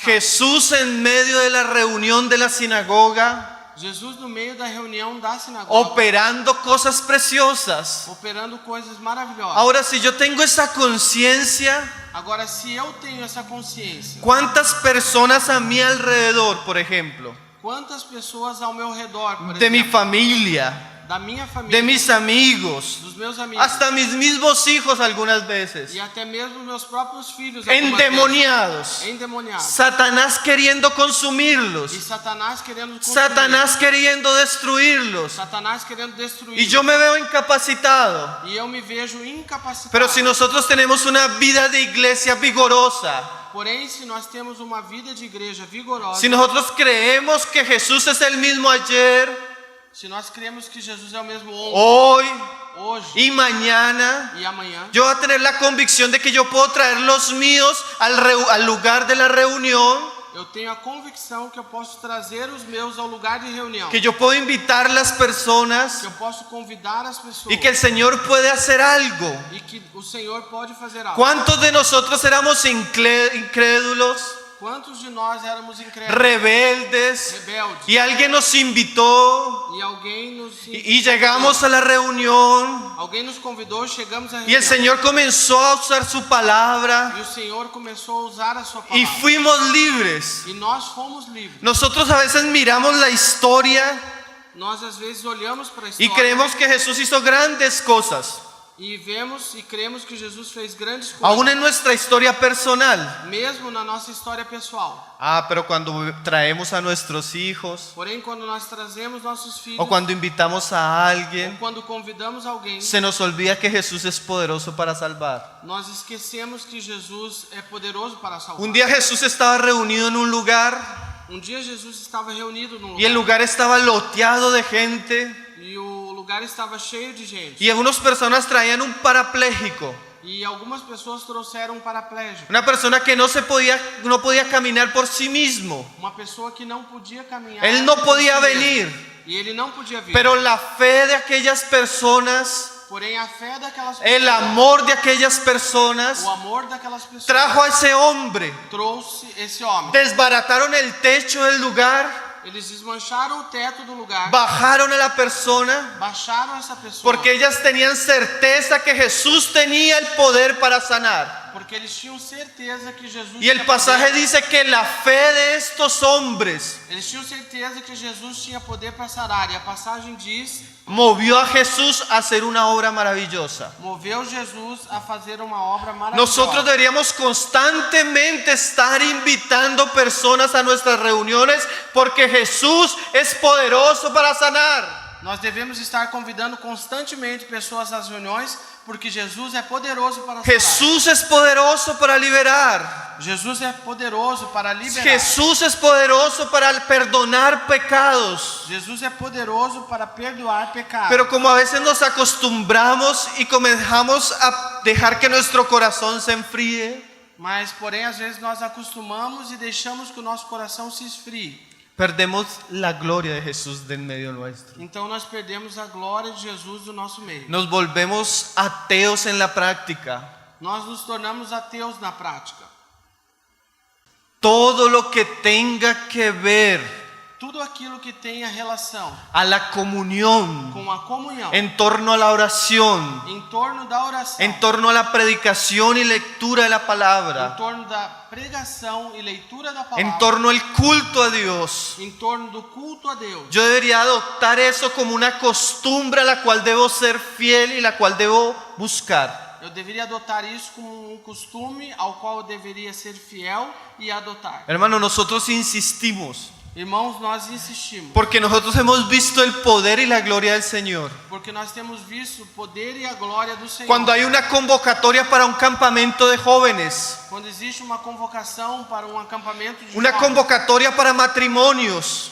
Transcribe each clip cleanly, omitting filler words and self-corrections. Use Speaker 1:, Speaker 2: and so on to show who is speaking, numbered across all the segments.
Speaker 1: Jesús en medio de la reunión de la sinagoga,
Speaker 2: Jesus no meio da reunião da sinagoga,
Speaker 1: operando cosas preciosas.
Speaker 2: operando coisas maravilhosas.
Speaker 1: Ahora, si yo tengo esa conciencia,
Speaker 2: Agora, se eu tenho essa consciência,
Speaker 1: ¿cuántas personas a mi alrededor, por ejemplo,
Speaker 2: quantas pessoas ao meu redor, por
Speaker 1: de mi
Speaker 2: exemplo,
Speaker 1: familia,
Speaker 2: da minha família,
Speaker 1: de mis amigos,
Speaker 2: dos meus amigos,
Speaker 1: hasta mis mismos hijos algunas veces,
Speaker 2: e até mesmo meus próprios filhos, algumas
Speaker 1: endemoniados,
Speaker 2: vezes, endemoniados,
Speaker 1: Satanás queriendo
Speaker 2: e
Speaker 1: consumirlos,
Speaker 2: Satanás querendo consumir,
Speaker 1: Satanás queriendo destruirlos,
Speaker 2: Satanás querendo destruir,
Speaker 1: y yo me veo incapacitado?
Speaker 2: e eu me vejo incapacitado.
Speaker 1: Pero si nosotros tenemos una vida de iglesia vigorosa,
Speaker 2: Porém, se nós temos uma vida de igreja vigorosa,
Speaker 1: si nosotros creemos que Jesús es el mismo ayer,
Speaker 2: se nós cremos que Jesus é o mesmo ontem,
Speaker 1: hoy
Speaker 2: hoje
Speaker 1: y mañana,
Speaker 2: e amanhã,
Speaker 1: yo voy a tener la convicción de que yo puedo traer los míos al lugar de la reunión,
Speaker 2: eu tenho a convicção que eu posso trazer os meus ao lugar de reunião,
Speaker 1: que yo puedo invitar las personas
Speaker 2: que eu posso convidar as pessoas,
Speaker 1: y que el Señor puede hacer algo.
Speaker 2: e que o Senhor pode fazer algo.
Speaker 1: ¿Cuántos de nosotros éramos incrédulos,
Speaker 2: Quantos de nós éramos incrédulos,
Speaker 1: rebeldes,
Speaker 2: rebeldes,
Speaker 1: y alguien nos invitó
Speaker 2: e alguém nos
Speaker 1: y llegamos a la reunión
Speaker 2: alguém nos convidou, chegamos à
Speaker 1: y el
Speaker 2: reunião,
Speaker 1: Señor comenzó a usar su palabra
Speaker 2: e o Senhor começou a usar a sua
Speaker 1: y
Speaker 2: palavra,
Speaker 1: fuimos libres?
Speaker 2: e nós fomos livres.
Speaker 1: Nosotros a veces miramos la historia
Speaker 2: Nós às vezes olhamos para a
Speaker 1: y
Speaker 2: história
Speaker 1: creemos que Jesús hizo grandes cosas,
Speaker 2: e vemos e cremos que Jesus fez grandes coisas,
Speaker 1: aún en nuestra historia personal.
Speaker 2: mesmo na nossa história pessoal.
Speaker 1: Pero cuando traemos a nuestros hijos
Speaker 2: Porém, quando nós trazemos nossos filhos,
Speaker 1: o cuando invitamos a
Speaker 2: ou
Speaker 1: alguien,
Speaker 2: quando convidamos alguém,
Speaker 1: se nos olvida que Jesús es poderoso para salvar.
Speaker 2: nós esquecemos que Jesus é poderoso para salvar.
Speaker 1: Un día Jesús estaba reunido en un lugar
Speaker 2: Um dia Jesus estava reunido num
Speaker 1: y el
Speaker 2: lugar,
Speaker 1: lugar estaba loteado de gente
Speaker 2: e o lugar estava cheio de gente,
Speaker 1: y algunas personas traían un parapléjico,
Speaker 2: e algumas pessoas trouxeram um paraplégico,
Speaker 1: una persona que no podía caminar por sí mismo.
Speaker 2: uma pessoa que não podia caminhar,
Speaker 1: Él no
Speaker 2: por
Speaker 1: podía
Speaker 2: si mesmo,
Speaker 1: venir,
Speaker 2: e ele não podia vir.
Speaker 1: pero la fe de aquellas personas,
Speaker 2: Porém, a fé daquelas
Speaker 1: el
Speaker 2: pessoas,
Speaker 1: amor de aquellas personas
Speaker 2: o amor daquelas pessoas,
Speaker 1: trajo a ese hombre.
Speaker 2: trouxe esse homem.
Speaker 1: Desbarataron el techo del lugar,
Speaker 2: Eles desmancharam o teto do lugar,
Speaker 1: bajaron a la persona,
Speaker 2: baixaram essa pessoa,
Speaker 1: porque ellas tenían certeza que Jesús tenía el poder para sanar.
Speaker 2: porque eles tinham certeza que Jesus
Speaker 1: Y el
Speaker 2: tinha
Speaker 1: pasaje
Speaker 2: poder.
Speaker 1: dice que la fe de estos hombres
Speaker 2: Eles tinham certeza que Jesus tinha poder para sarar, e a passagem diz:
Speaker 1: movió a Jesús a hacer una obra maravillosa.
Speaker 2: moveu Jesus a fazer uma obra maravilhosa.
Speaker 1: Nosotros deberíamos constantemente estar invitando personas a nuestras reuniones porque Jesús es poderoso para sanar.
Speaker 2: Nós devemos estar convidando constantemente pessoas às reuniões, porque Jesus é poderoso para sarar.
Speaker 1: Jesús es poderoso para liberar.
Speaker 2: Jesus é poderoso para liberar.
Speaker 1: Jesús es poderoso para perdonar pecados.
Speaker 2: Jesus é poderoso para perdoar pecados.
Speaker 1: Pero como a veces nos acostumbramos y comenzamos a dejar que nuestro corazón se enfríe,
Speaker 2: Mas, porém, às vezes nós acostumamos e deixamos que o nosso coração se esfrie.
Speaker 1: perdemos la gloria de Jesús de en medio nuestro.
Speaker 2: Então nós perdemos a glória de Jesus do nosso meio.
Speaker 1: Nos volvemos ateos en la práctica.
Speaker 2: Nós nos tornamos ateus na prática.
Speaker 1: Todo lo que tenga que ver
Speaker 2: Tudo aquilo que tenha relação
Speaker 1: a la comunión,
Speaker 2: com a comunhão,
Speaker 1: en torno a la oración,
Speaker 2: em torno da oração,
Speaker 1: en torno a la predicación y lectura de la
Speaker 2: em
Speaker 1: palabra,
Speaker 2: torno da pregação e leitura da palavra,
Speaker 1: en torno al culto a Dios,
Speaker 2: em torno do culto a Deus.
Speaker 1: yo debería adoptar eso como una costumbre a la cual debo ser fiel y la cual debo buscar.
Speaker 2: Eu deveria adotar isso como um costume ao qual eu deveria ser fiel e adotar.
Speaker 1: Hermano, nosotros insistimos
Speaker 2: Irmãos, nós insistimos,
Speaker 1: porque nosotros hemos visto el poder y la gloria del Señor.
Speaker 2: porque nós temos visto o poder e a glória do Senhor.
Speaker 1: Cuando hay una convocatoria para un campamento de jóvenes,
Speaker 2: Quando existe uma convocação para um acampamento de
Speaker 1: una
Speaker 2: jovens,
Speaker 1: convocatoria para matrimonios,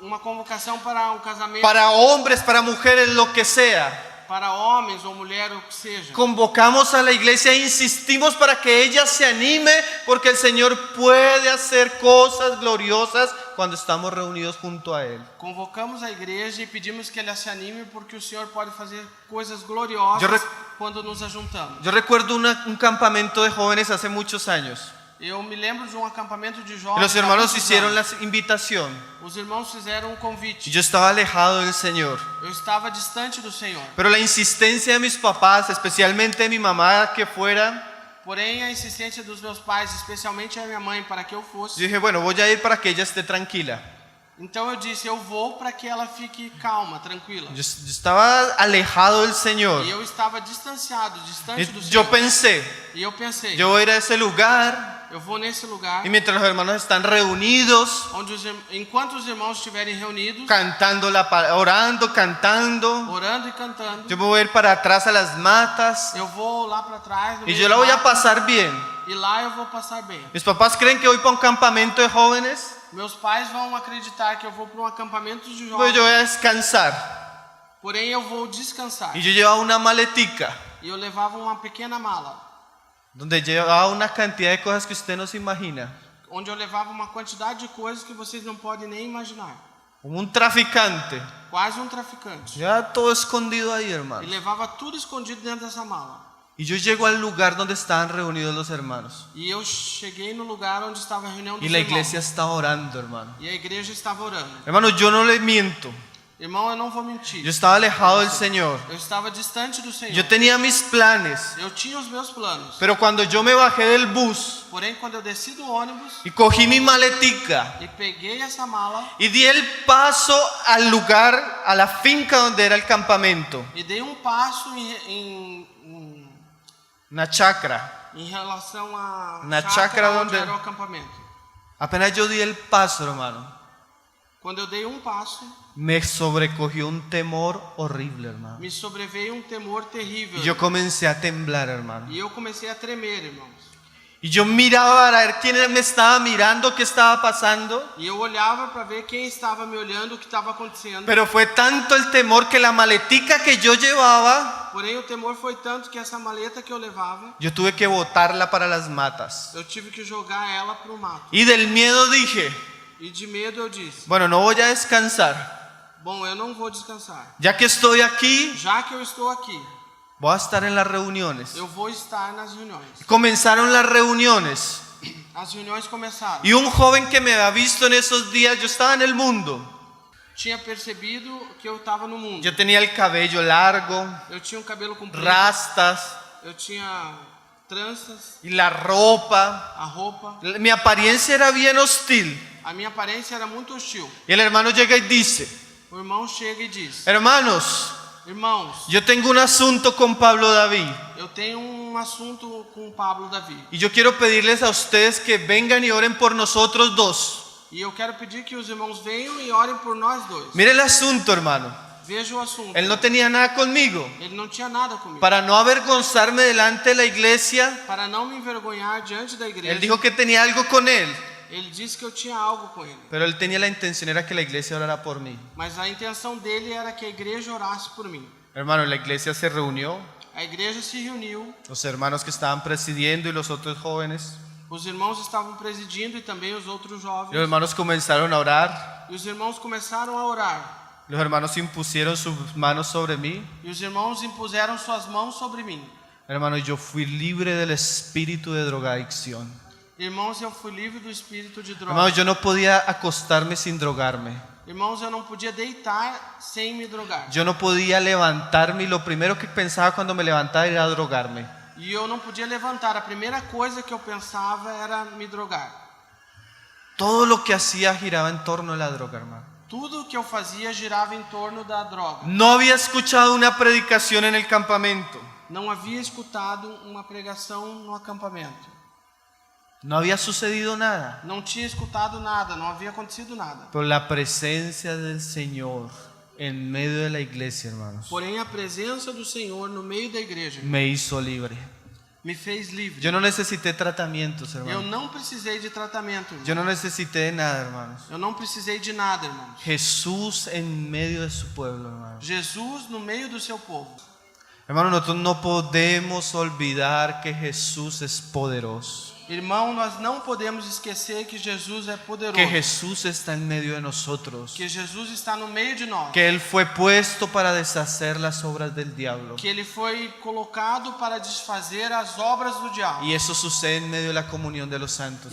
Speaker 2: uma convocação para um casamento,
Speaker 1: para hombres, para mujeres, lo que sea.
Speaker 2: para homens ou mulheres, o que seja.
Speaker 1: Convocamos a la iglesia e insistimos para que ella se anime porque el Señor puede hacer cosas gloriosas cuando estamos reunidos junto a Él.
Speaker 2: Convocamos a igreja e pedimos que ela se anime, porque o Senhor pode fazer coisas gloriosas
Speaker 1: Eu
Speaker 2: quando nos ajuntamos.
Speaker 1: Yo recuerdo un campamento de jóvenes hace muchos años.
Speaker 2: Eu me lembro de acampamento de
Speaker 1: Y
Speaker 2: jovens.
Speaker 1: los
Speaker 2: há
Speaker 1: hermanos
Speaker 2: muitos
Speaker 1: hicieron
Speaker 2: anos.
Speaker 1: la invitación.
Speaker 2: Os irmãos fizeram um convite.
Speaker 1: Y yo estaba alejado del Señor.
Speaker 2: Eu estava distante do Senhor.
Speaker 1: Pero la insistencia de mis papás, especialmente de mi mamá, que fuera,
Speaker 2: Porém, a insistência dos meus pais, especialmente a minha mãe, para que eu
Speaker 1: yo
Speaker 2: fosse.
Speaker 1: dije, bueno, voy a ir para que ella esté tranquila.
Speaker 2: Então eu disse, eu vou para que ela fique calma, tranquila.
Speaker 1: Yo estaba alejado del Señor.
Speaker 2: E eu estava distanciado, distante do
Speaker 1: Yo
Speaker 2: Senhor.
Speaker 1: pensé,
Speaker 2: E eu pensei,
Speaker 1: yo voy a ir a ese lugar
Speaker 2: eu vou nesse lugar
Speaker 1: y mientras los hermanos están reunidos,
Speaker 2: onde enquanto os irmãos estiverem reunidos,
Speaker 1: cantando, orando, cantando,
Speaker 2: orando e cantando,
Speaker 1: yo me voy a ir para atrás a las matas
Speaker 2: eu vou lá para trás no
Speaker 1: y
Speaker 2: meio
Speaker 1: yo
Speaker 2: do
Speaker 1: la voy a
Speaker 2: mato,
Speaker 1: pasar bien.
Speaker 2: e lá eu vou passar bem.
Speaker 1: Mis papás creen que voy para un campamento de jóvenes,
Speaker 2: Meus pais vão acreditar que eu vou para acampamento de
Speaker 1: pues
Speaker 2: jovens,
Speaker 1: yo voy a descansar.
Speaker 2: porém eu vou descansar.
Speaker 1: Y yo llevaba una maletica
Speaker 2: E eu levava uma pequena mala,
Speaker 1: donde llevaba una cantidad de cosas que usted no se imagina.
Speaker 2: onde eu levava uma quantidade de coisas que vocês não podem nem imaginar.
Speaker 1: Como un traficante.
Speaker 2: Quase um traficante.
Speaker 1: Ya todo escondido ahí,
Speaker 2: E
Speaker 1: hermano.
Speaker 2: levava tudo escondido dentro dessa mala.
Speaker 1: Y yo llego al lugar donde estaban reunidos los hermanos.
Speaker 2: E eu cheguei no lugar onde estava a reunião dos
Speaker 1: Y la
Speaker 2: irmãos.
Speaker 1: iglesia está orando, hermano.
Speaker 2: E a igreja estava orando.
Speaker 1: Hermano, yo no le miento.
Speaker 2: Irmão, eu não vou mentir.
Speaker 1: Yo estaba alejado del Señor.
Speaker 2: Eu estava distante do Senhor.
Speaker 1: Yo tenía mis planes.
Speaker 2: Eu tinha os meus planos.
Speaker 1: Pero cuando yo me bajé del bus
Speaker 2: Porém, quando eu desci do ônibus
Speaker 1: y cogí mi maletica
Speaker 2: e peguei essa mala
Speaker 1: y di el paso al lugar, a la finca donde era el campamento,
Speaker 2: e dei um passo
Speaker 1: una chacra.
Speaker 2: em relação a
Speaker 1: Na chácara
Speaker 2: onde
Speaker 1: onde-
Speaker 2: era o acampamento.
Speaker 1: Apenas yo di el paso, hermano,
Speaker 2: Quando eu dei um passo,
Speaker 1: me sobrecogió un temor horrible, hermano.
Speaker 2: me sobreveio um temor terrível.
Speaker 1: Y yo comencé a temblar, hermano.
Speaker 2: E eu comecei a tremer, irmãos.
Speaker 1: Y yo miraba para ver quién me estaba mirando, qué estaba pasando.
Speaker 2: E eu olhava para ver quem estava me olhando, o que estava acontecendo.
Speaker 1: Pero fue tanto el temor que la maletica que yo llevaba,
Speaker 2: Porém, o temor foi tanto que essa maleta que eu levava,
Speaker 1: yo tuve que botarla para las matas.
Speaker 2: eu tive que jogar ela para o mato.
Speaker 1: Y del miedo dije,
Speaker 2: E de medo eu disse,
Speaker 1: bueno, no voy a descansar.
Speaker 2: bom, eu não vou descansar.
Speaker 1: Ya que estoy aquí,
Speaker 2: Já que eu estou aqui,
Speaker 1: voy a estar en las reuniones.
Speaker 2: eu vou estar nas reuniões.
Speaker 1: Comenzaron las reuniones.
Speaker 2: As reuniões começaram.
Speaker 1: Y un joven que me había visto en esos días, yo estaba en el mundo.
Speaker 2: Tinha percebido que eu estava no mundo.
Speaker 1: Yo tenía el cabello largo,
Speaker 2: Eu tinha um cabelo comprido,
Speaker 1: rastas
Speaker 2: eu tinha tranças,
Speaker 1: y la ropa.
Speaker 2: a roupa.
Speaker 1: Mi apariencia era bien hostil.
Speaker 2: A minha aparência era muito hostil.
Speaker 1: Y el hermano llega y dice,
Speaker 2: O irmão chega e diz,
Speaker 1: hermanos,
Speaker 2: irmãos,
Speaker 1: yo tengo un asunto con Pablo David.
Speaker 2: eu tenho um assunto com o Pablo Davi.
Speaker 1: Y yo quiero pedirles a ustedes que vengan y oren por nosotros dos.
Speaker 2: E eu quero pedir que os irmãos venham e orem por nós dois.
Speaker 1: Mire el asunto, hermano.
Speaker 2: Veja o assunto.
Speaker 1: Él no tenía nada conmigo.
Speaker 2: Ele não tinha nada comigo.
Speaker 1: Para no avergonzarme delante de la iglesia,
Speaker 2: Para não me envergonhar diante da igreja,
Speaker 1: él dijo que tenía algo con él.
Speaker 2: ele disse que eu tinha algo com ele.
Speaker 1: Pero él tenía la intención, era que la iglesia orara por mí.
Speaker 2: Mas a intenção dele era que a igreja orasse por mim.
Speaker 1: Hermano, la iglesia se reunió.
Speaker 2: A igreja se reuniu,
Speaker 1: Los hermanos que estaban presidiendo y los otros jóvenes.
Speaker 2: os irmãos estavam presidindo e também os outros
Speaker 1: Y
Speaker 2: jovens.
Speaker 1: los hermanos comenzaron a orar.
Speaker 2: E os irmãos começaram a orar.
Speaker 1: Los hermanos impusieron sus manos sobre mí.
Speaker 2: E os irmãos impuseram suas mãos sobre mim.
Speaker 1: Hermano, yo fui libre del espíritu de drogadicción.
Speaker 2: Irmãos, eu fui livre do espírito de droga.
Speaker 1: Hermano, yo no podía acostarme sin drogarme.
Speaker 2: Irmãos, eu não podia deitar sem me drogar.
Speaker 1: Yo no podía levantarme y lo primero que pensaba cuando me levantaba era drogarme.
Speaker 2: E eu não podia levantar. A primeira coisa que eu pensava era me drogar.
Speaker 1: Todo lo que hacía giraba en torno a la droga, hermano.
Speaker 2: Tudo que eu fazia girava em torno da droga.
Speaker 1: No había escuchado una predicación en el campamento.
Speaker 2: Não havia escutado uma pregação no acampamento.
Speaker 1: No había sucedido nada.
Speaker 2: Não tinha escutado nada, não havia acontecido nada.
Speaker 1: Pero la presencia del Señor en medio de la iglesia, hermanos,
Speaker 2: Porém, a presença do Senhor no meio da igreja
Speaker 1: me hizo libre.
Speaker 2: me fez livre.
Speaker 1: Yo no necesité tratamientos,
Speaker 2: Eu
Speaker 1: hermanos.
Speaker 2: não precisei de tratamento,
Speaker 1: Yo
Speaker 2: irmão.
Speaker 1: no necesité de nada, hermanos.
Speaker 2: Eu não precisei de nada, irmãos.
Speaker 1: Jesús en medio de su pueblo, hermanos.
Speaker 2: Jesus no meio do seu povo.
Speaker 1: Hermanos, nosotros no podemos olvidar que Jesús es poderoso.
Speaker 2: Irmão, nós não podemos esquecer que Jesus é poderoso.
Speaker 1: que Jesús está en medio de nosotros,
Speaker 2: Que Jesus está no meio de nós.
Speaker 1: que Él fue puesto para deshacer las obras del diablo.
Speaker 2: Que ele foi colocado para desfazer as obras do diabo.
Speaker 1: Y eso sucede en medio de la comunión de los santos.